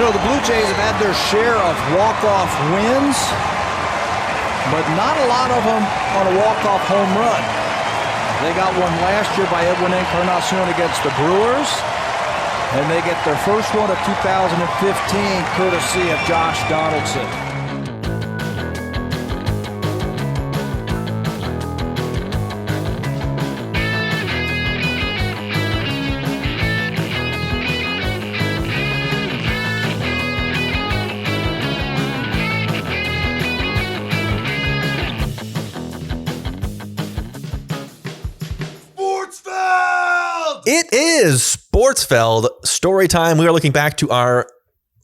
The Blue Jays have had their share of walk-off wins, but not a lot of them on a walk-off home run. They got one last year by Edwin Encarnacion against the Brewers, and they get their first one of 2015 courtesy of Josh Donaldson. It is Sportsfeld Storytime. We are looking back to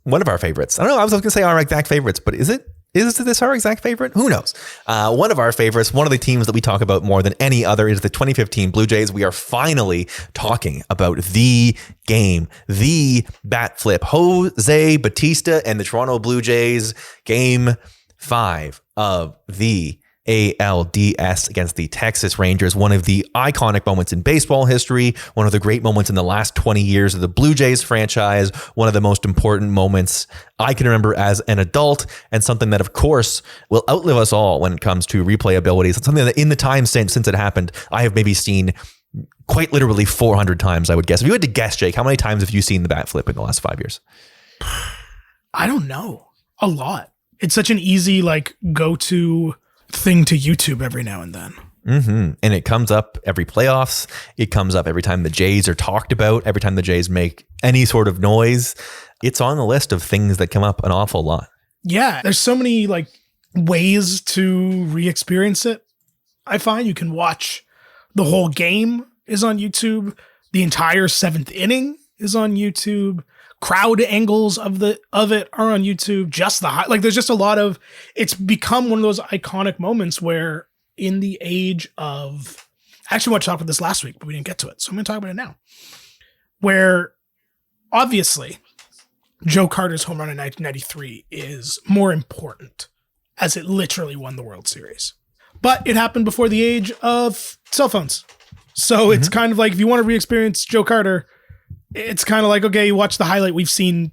one of our favorites. I don't know. I was going to say our exact favorites, but is this our exact favorite? Who knows? One of our favorites, one of the teams that we talk about more than any other is the 2015 Blue Jays. We are finally talking about the game, the bat flip. Jose Bautista and the Toronto Blue Jays, Game 5 of the ALDS against the Texas Rangers, one of the iconic moments in baseball history, one of the great moments in the last 20 years of the Blue Jays franchise, one of the most important moments I can remember as an adult, and something that, of course, will outlive us all when it comes to replayability. It's something that in the time since it happened, I have maybe seen quite literally 400 times, I would guess. If you had to guess, Jake, how many times have you seen the bat flip in the last 5 years? I don't know. A lot. It's such an easy, go-to thing to YouTube every now and then. Mm-hmm. And it comes up every playoffs. It comes up every time the Jays are talked about, every time the Jays make any sort of noise. It's on the list of things that come up an awful lot. Yeah. There's so many ways to re-experience it. I find you can watch the whole game is on YouTube. The entire seventh inning is on YouTube. Crowd angles of it are on YouTube. Just there's just a lot of, it's become one of those iconic moments where in the age of, I actually want to talk about this last week, but we didn't get to it. So I'm going to talk about it now, where obviously Joe Carter's home run in 1993 is more important as it literally won the World Series, but it happened before the age of cell phones. So it's kind of like, if you want to re-experience Joe Carter, it's kind of like, okay, you watch the highlight we've seen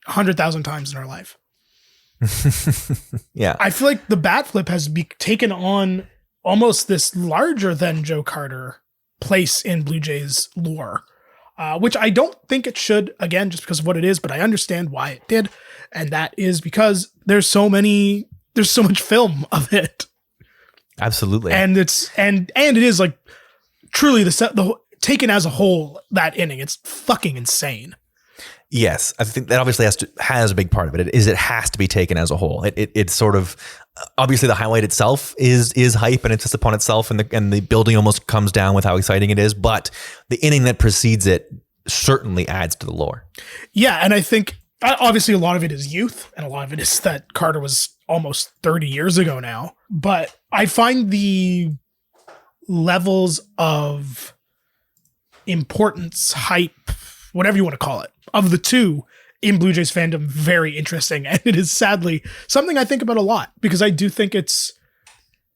100,000 times in our life. Yeah. I feel like the bat flip has taken on almost this larger than Joe Carter place in Blue Jays lore, which I don't think it should, again, just because of what it is, but I understand why it did. And that is because there's so much film of it. Absolutely. And it is truly the taken as a whole, that inning, it's fucking insane. Yes, I think that obviously has a big part of it. It has to be taken as a whole. It's sort of, obviously the highlight itself is hype and it's just upon itself, and the building almost comes down with how exciting it is. But the inning that precedes it certainly adds to the lore. Yeah, and I think obviously a lot of it is youth, and a lot of it is that Carter was almost 30 years ago now. But I find the levels of importance, hype, whatever you want to call it, of the two in Blue Jays fandom very interesting. And it is sadly something I think about a lot, because I do think it's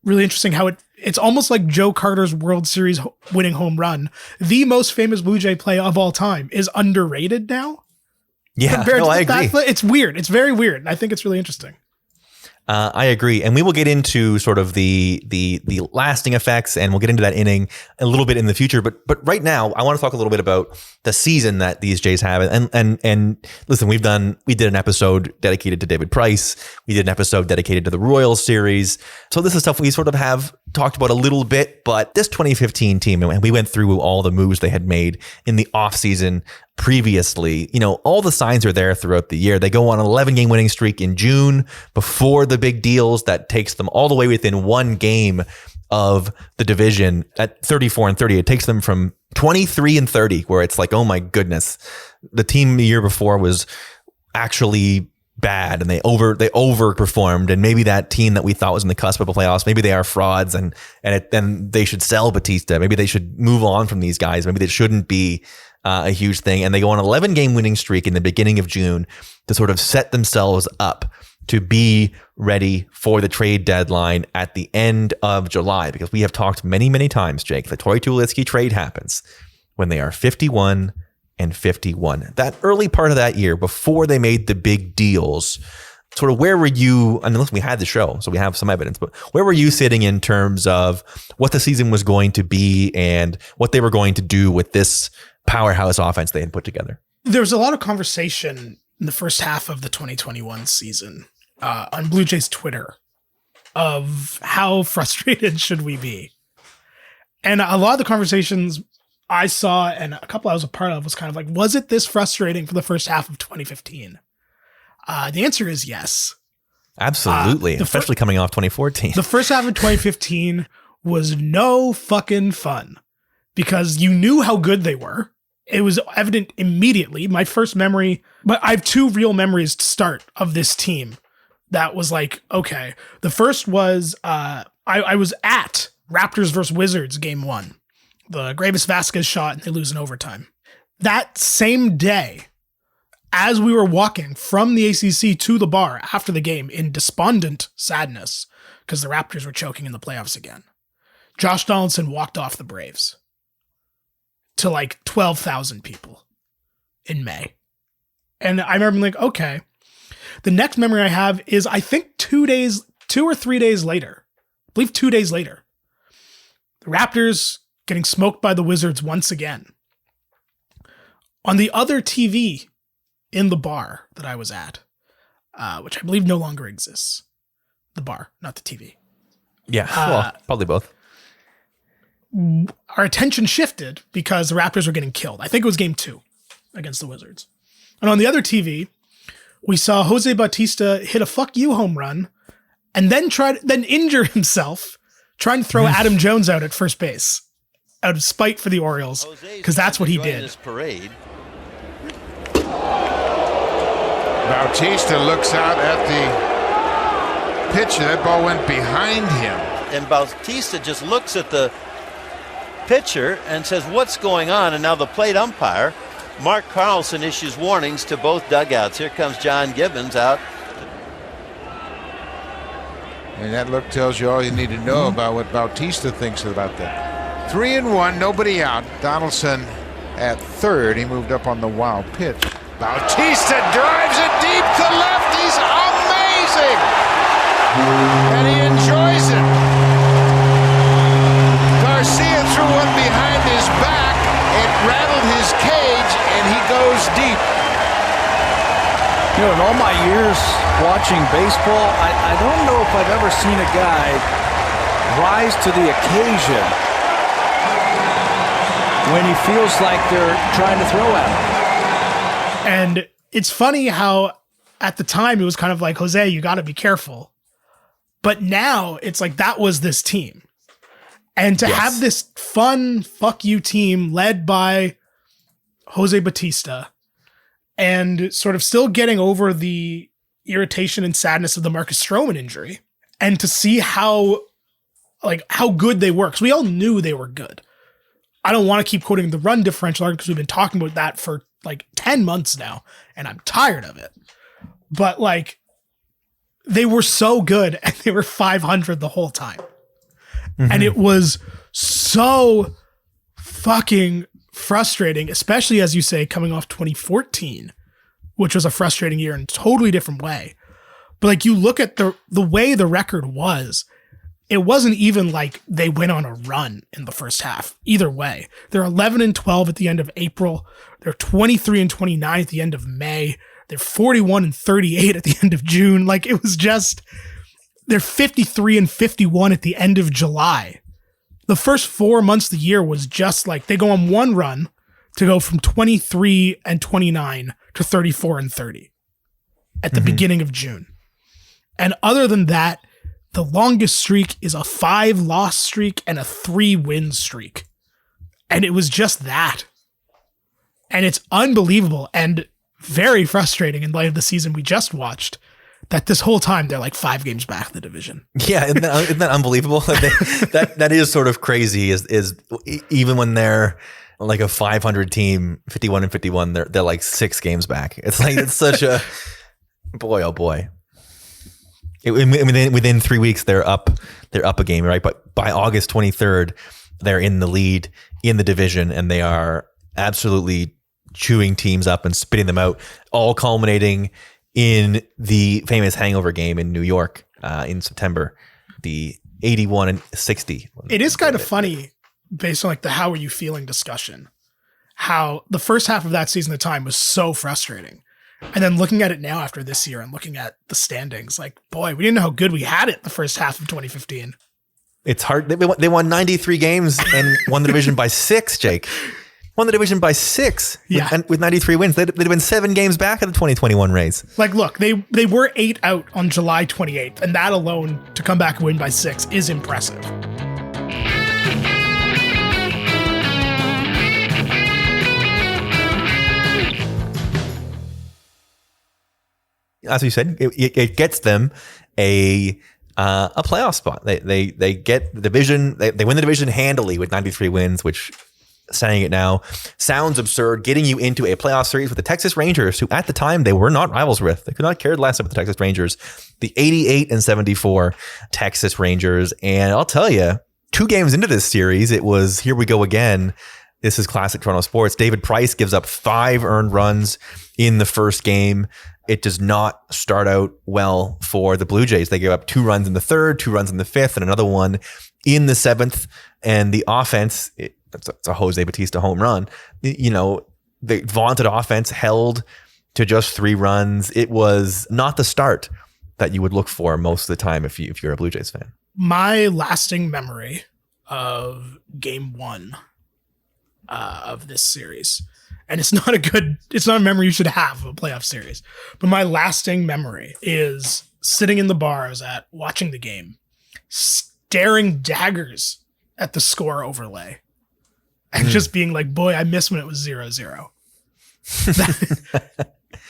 really interesting how it's almost like Joe Carter's World Series winning home run, the most famous Blue Jay play of all time, is underrated now. Yeah, I agree. It's weird. It's very weird. I think it's really interesting. I agree. And we will get into sort of the lasting effects, and we'll get into that inning a little bit in the future. But right now, I want to talk a little bit about the season that these Jays have. And listen, we did an episode dedicated to David Price. We did an episode dedicated to the Royals series. So this is stuff we sort of have talked about a little bit, but this 2015 team, and we went through all the moves they had made in the offseason previously. All the signs are there throughout the year. They go on an 11-game winning streak in June before the big deals that takes them all the way within one game of the division at 34-30. It takes them from 23-30, where it's like, oh my goodness, the team the year before was actually bad and they overperformed, and maybe that team that we thought was in the cusp of the playoffs, maybe they are frauds, and they should sell Bautista. Maybe they should move on from these guys. Maybe they shouldn't be a huge thing. And they go on an 11-game winning streak in the beginning of June to sort of set themselves up to be ready for the trade deadline at the end of July, because we have talked many, many times, Jake, the Troy Tulowitzki trade happens when they are 51 That early part of that year, before they made the big deals, sort of where were you? And listen, we had the show, so we have some evidence, but where were you sitting in terms of what the season was going to be and what they were going to do with this powerhouse offense they had put together? There was a lot of conversation in the first half of the 2021 season on Blue Jays Twitter of how frustrated should we be. And a lot of the conversations I saw and a couple I was a part of was kind of like, was it this frustrating for the first half of 2015? The answer is yes. Absolutely. Especially coming off 2014. The first half of 2015 was no fucking fun because you knew how good they were. It was evident immediately. My first memory, but I have two real memories to start of this team that was like, okay. The first was I was at Raptors versus Wizards game 1. The Gravis Vasquez shot and they lose in overtime. That same day, as we were walking from the ACC to the bar after the game in despondent sadness because the Raptors were choking in the playoffs again, Josh Donaldson walked off the Braves to like 12,000 people in May. And I remember like, okay. The next memory I have is I think 2 or 3 days later, I believe 2 days later, the Raptors getting smoked by the Wizards once again. On the other TV in the bar that I was at, which I believe no longer exists. The bar, not the TV. Yeah, well, probably both. Our attention shifted because the Raptors were getting killed. I think it was game 2 against the Wizards. And on the other TV, we saw Jose Bautista hit a fuck you home run and then injure himself trying to throw Adam Jones out at first base out of spite for the Orioles because that's what he did. This parade. Bautista looks out at the pitch. That ball went behind him. And Bautista just looks at the pitcher and says, what's going on? And now the plate umpire, Mark Carlson, issues warnings to both dugouts. Here comes John Gibbons out. And that look tells you all you need to know about what Bautista thinks about that. 3-1, nobody out. Donaldson at third. He moved up on the wild pitch. Bautista drives it deep to left. He's amazing. And he enjoys it. Garcia threw one behind his back. It rattled his cage, and he goes deep. You know, in all my years watching baseball, I don't know if I've ever seen a guy rise to the occasion when he feels like they're trying to throw at him. And it's funny how at the time it was kind of like, Jose, you got to be careful. But now it's like that was this team. And to have this fun fuck you team led by Jose Bautista and sort of still getting over the irritation and sadness of the Marcus Stroman injury and to see how good they were. Because we all knew they were good. I don't want to keep quoting the run differential because we've been talking about that for like 10 months now, and I'm tired of it. But like, they were so good, and they were 500 the whole time. Mm-hmm. And it was so fucking frustrating, especially as you say, coming off 2014, which was a frustrating year in a totally different way. But like, you look at the way the record was, it wasn't even like they went on a run in the first half. Either way, they're 11-12 at the end of April. They're 23-29 at the end of May. They're 41-38 at the end of June. Like, it was just, they're 53-51 at the end of July. The first 4 months of the year was just like they go on one run to go from 23-29 to 34-30 at the beginning of June. And other than that, the longest streak is a 5-loss streak and a 3-win streak. And it was just that. And it's unbelievable and very frustrating in light of the season we just watched that this whole time they're like 5 games back in the division. Yeah, isn't that unbelievable? that is sort of crazy is even when they're like a 500 team, 51-51, they're like 6 games back. It's like, it's such a, boy, oh boy. Within 3 weeks, they're up a game, right? But by August 23rd, they're in the lead in the division, and they are absolutely chewing teams up and spitting them out, all culminating in the famous hangover game in New York in September, the 81-60. It is kind of funny based on like the how are you feeling discussion, how the first half of that season at the time was so frustrating. And then looking at it now after this year and looking at the standings, like, boy, we didn't know how good we had it the first half of 2015. It's hard. They won 93 games and won the division by 6, Jake. Won the division by 6 with 93 wins. They'd have been 7 games back at the 2021 Rays. Like, look, they were 8 out on July 28th, and that alone to come back and win by 6 is impressive. As you said, it gets them a playoff spot. They get the division. They win the division handily with 93 wins, which, saying it now, sounds absurd. Getting you into a playoff series with the Texas Rangers, who at the time they were not rivals with. They could not care less about the Texas Rangers, the 88-74 Texas Rangers. And I'll tell you, 2 games into this series, it was here we go again. This is classic Toronto sports. David Price gives up 5 earned runs in the first game. It does not start out well for the Blue Jays. They give up 2 runs in the 3rd, 2 runs in the 5th, and another one in the 7th. And the offense, it's a Jose Bautista home run. You know, the vaunted offense held to just 3 runs. It was not the start that you would look for most of the time if you're a Blue Jays fan. My lasting memory of game 1 of this series, and it's not a memory you should have of a playoff series, but my lasting memory is sitting in the bar I was at, watching the game, staring daggers at the score overlay, and just being like, boy, I miss when it was 0-0.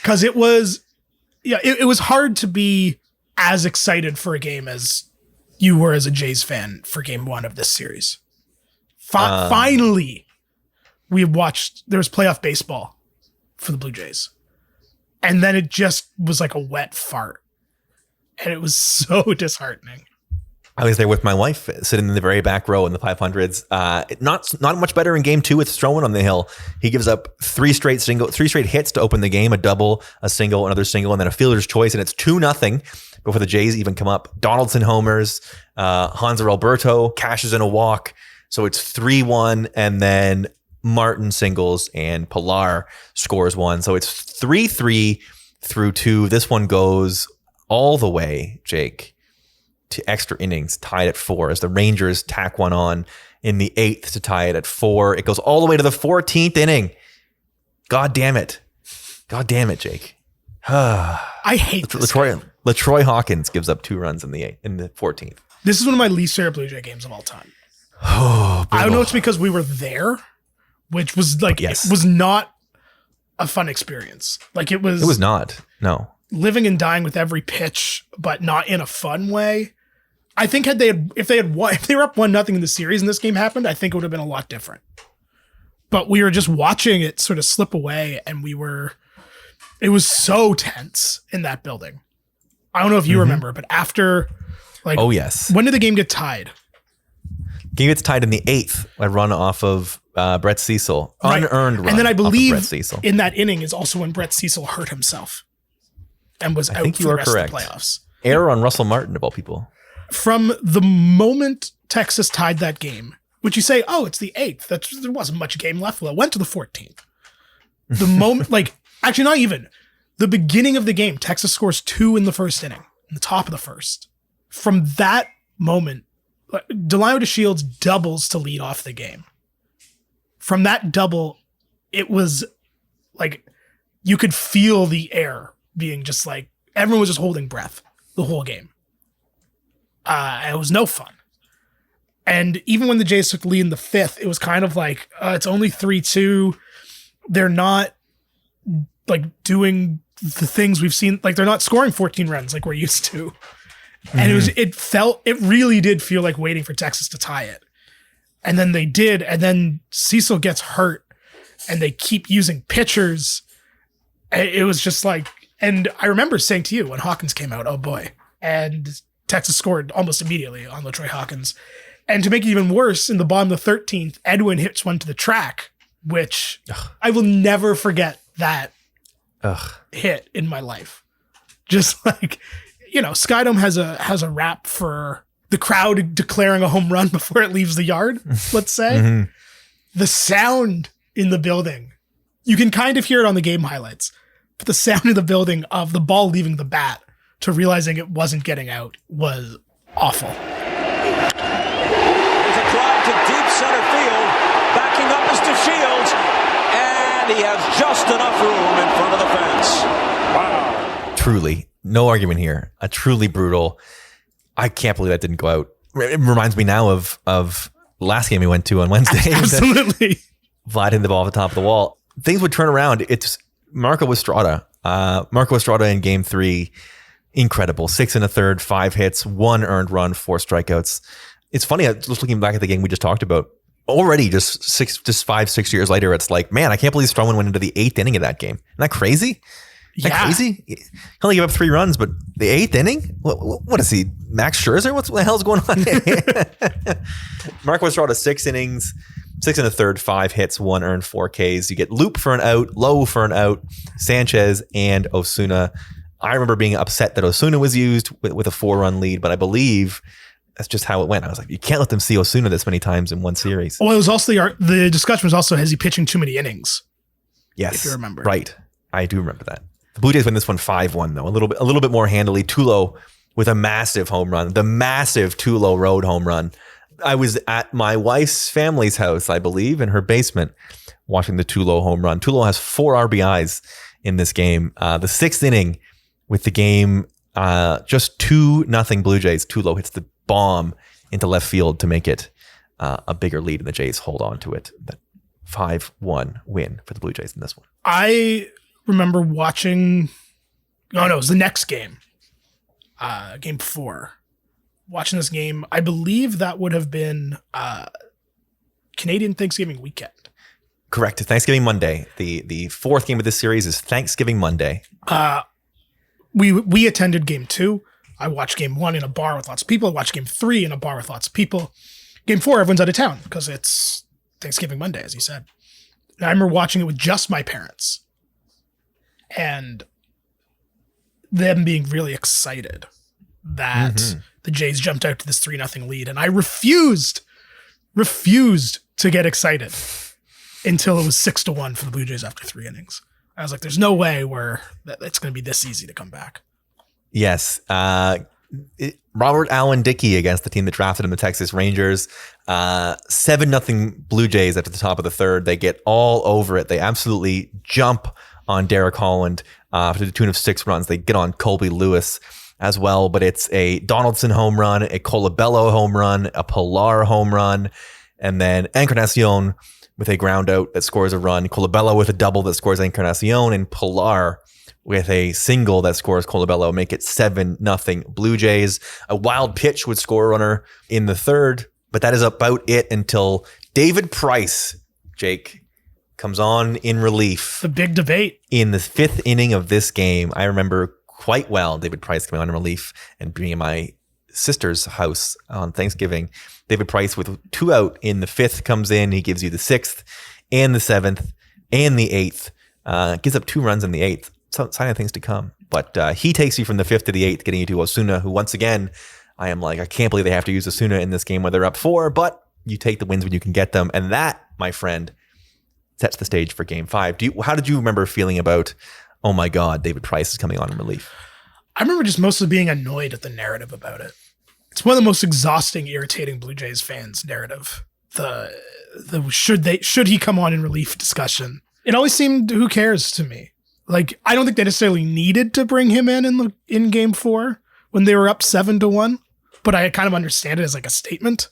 Because it was hard to be as excited for a game as you were as a Jays fan for game 1 of this series. Finally, we watched, there was playoff baseball for the Blue Jays. And then it just was like a wet fart. And it was so disheartening. I was there with my wife, sitting in the very back row in the 500s. Not much better in game 2 with Stroman on the hill. He gives up 3 straight hits to open the game, a double, a single, another single, and then a fielder's choice. And it's 2-0 before the Jays even come up. Donaldson homers, Hanser Alberto cashes in a walk. So it's 3-1, and then Martin singles and Pilar scores 1. So it's 3-3 through 2. This one goes all the way, Jake, to extra innings, tied at 4 as the Rangers tack one on in the 8th to tie it at 4. It goes all the way to the 14th inning. God damn it, Jake. I hate this game. LaTroy Hawkins gives up 2 runs in the 14th. This is one of my least favorite Blue Jay games of all time. Oh, I don't know if it's because we were there, which was like, It was not a fun experience. Like it was not. No. Living and dying with every pitch, but not in a fun way. I think if they were up 1-0 in the series and this game happened, I think it would have been a lot different. But we were just watching it sort of slip away, and it was so tense in that building. I don't know if you remember, but after, like, oh yes, when did the game get tied? Game gets tied in the 8th. A run off of Brett Cecil, unearned run. And then I believe Brett Cecil. In that inning is also when Brett Cecil hurt himself and was out for the rest of the playoffs. Error on Russell Martin, of all people. From the moment Texas tied that game, which you say, oh, it's the 8th. There wasn't much game left. Well, it went to the 14th. The moment, actually not even. The beginning of the game, Texas scores 2 in the first inning, in the top of the first. From that moment, Delino DeShields doubles to lead off the game. From that double, it was like you could feel the air being just like everyone was just holding breath the whole game. It was no fun. And even when the Jays took the lead in the 5th, it was kind of like it's only 3-2. They're not like doing the things we've seen. Like they're not scoring 14 runs like we're used to. And it really did feel like waiting for Texas to tie it. And then they did. And then Cecil gets hurt and they keep using pitchers. It was just like, and I remember saying to you when Hawkins came out, oh boy. And Texas scored almost immediately on LaTroy Hawkins. And to make it even worse, in the bottom of the 13th, Edwin hits one to the track which I will never forget that Ugh. hit in my life. Just like, Skydome has a rap for the crowd declaring a home run before it leaves the yard, let's say. Mm-hmm. The sound in the building, you can kind of hear it on the game highlights, but the sound in the building of the ball leaving the bat to realizing it wasn't getting out was awful. There's a drive to deep center field. Backing up is to Shields, and he has just enough room in front of the fence. Wow. Truly, no argument here. A truly brutal. I can't believe that didn't go out. It reminds me now of the last game we went to on Wednesday. Absolutely. Vlad hit the ball at the top of the wall. Things would turn around. It's Marco Estrada. Marco Estrada in game 3. Incredible. 6 1/3, 5 hits, 1 earned run, 4 strikeouts. It's funny, just looking back at the game we just talked about, already just 5-6 years later, it's like, man, I can't believe Stroman went into the 8th inning of that game. Isn't that crazy? Isn't that crazy? He only gave up 3 runs, but the 8th inning? What is he, Max Scherzer? What the hell's going on here? Marco Estrada, 6 innings, 6 1/3, 5 hits, 1 earned, 4 Ks. You get Loop for an out, Lowe for an out, Sanchez and Osuna. I remember being upset that Osuna was used with a 4-run lead, but I believe that's just how it went. I was like, you can't let them see Osuna this many times in one series. Well, it was also the discussion was also, is he pitching too many innings? Yes, if you remember. Right. I do remember that. The Blue Jays win this one 5-1 though, a little bit more handily. Tulo with a massive home run, the massive Tulo Road home run. I was at my wife's family's house, I believe, in her basement, watching the Tulo home run. Tulo has 4 RBIs in this game. The 6th inning, with the game just 2-0 Blue Jays, Tulo hits the bomb into left field to make it a bigger lead, and the Jays hold on to it. That 5-1 win for the Blue Jays in this one. I remember watching, it was the next game, game 4. Watching this game, I believe that would have been Canadian Thanksgiving weekend. Correct. Thanksgiving Monday. The 4th game of this series is Thanksgiving Monday. We attended game 2. I watched game 1 in a bar with lots of people. I watched game 3 in a bar with lots of people. Game 4, everyone's out of town because it's Thanksgiving Monday, as you said. And I remember watching it with just my parents and them being really excited that the Jays jumped out to this 3-0 lead. And I refused to get excited until it was 6-1 for the Blue Jays after 3 innings. I was like, there's no way where it's going to be this easy to come back. Yes. Robert Allen Dickey against the team that drafted him, the Texas Rangers. 7-0 Blue Jays after the top of the 3rd. They get all over it. They absolutely jump on Derek Holland to the tune of 6 runs. They get on Colby Lewis as well, but it's a Donaldson home run, a Colabello home run, a Pilar home run, and then Encarnacion with a ground out that scores a run, Colabello with a double that scores Encarnacion, and Pilar with a single that scores Colabello, make it 7-0 Blue Jays. A wild pitch would score a runner in the 3rd, but that is about it until David Price, Jake, comes on in relief. The big debate. In the 5th inning of this game, I remember quite well David Price coming on in relief and being in my sister's house on Thanksgiving. David Price with 2 out in the 5th comes in. He gives you the 6th and the 7th and the 8th. Gives up 2 runs in the 8th. Sign of things to come. But he takes you from the 5th to the 8th, getting you to Osuna, who once again, I am like, I can't believe they have to use Osuna in this game where they're up 4, but you take the wins when you can get them. And that, my friend, sets the stage for game 5. How did you remember feeling about, oh my God, David Price is coming on in relief? I remember just mostly being annoyed at the narrative about it. It's one of the most exhausting, irritating Blue Jays fans narrative. The should he come on in relief discussion. It always seemed, who cares to me? Like, I don't think they necessarily needed to bring him in game 4 when they were up 7-1, but I kind of understand it as like a statement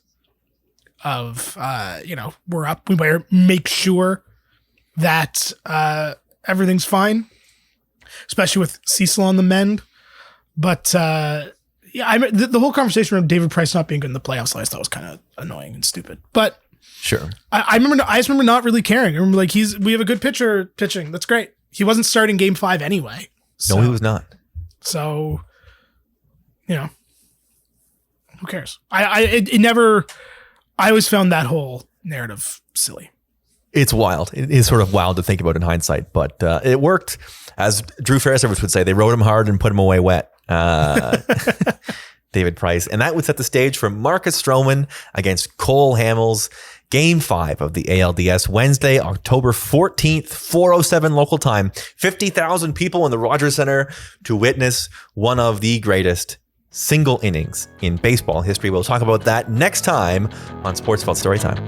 of, we're up. We better make sure that everything's fine, especially with Cecil on the mend. But the whole conversation around David Price not being good in the playoffs, I thought was kind of annoying and stupid. But sure, I just remember not really caring. I remember like we have a good pitcher pitching. That's great. He wasn't starting game 5 anyway. So, no, he was not. So, who cares? I always found that whole narrative silly. It's wild. It is sort of wild to think about in hindsight, but it worked. As Drew Fairservice would say, they rode him hard and put him away wet. David Price. And that would set the stage for Marcus Stroman against Cole Hamels. Game 5 of the ALDS, Wednesday, October 14th, 4:07 local time. 50,000 people in the Rogers Center to witness one of the greatest single innings in baseball history. We'll talk about that next time on Sportsfeld Storytime.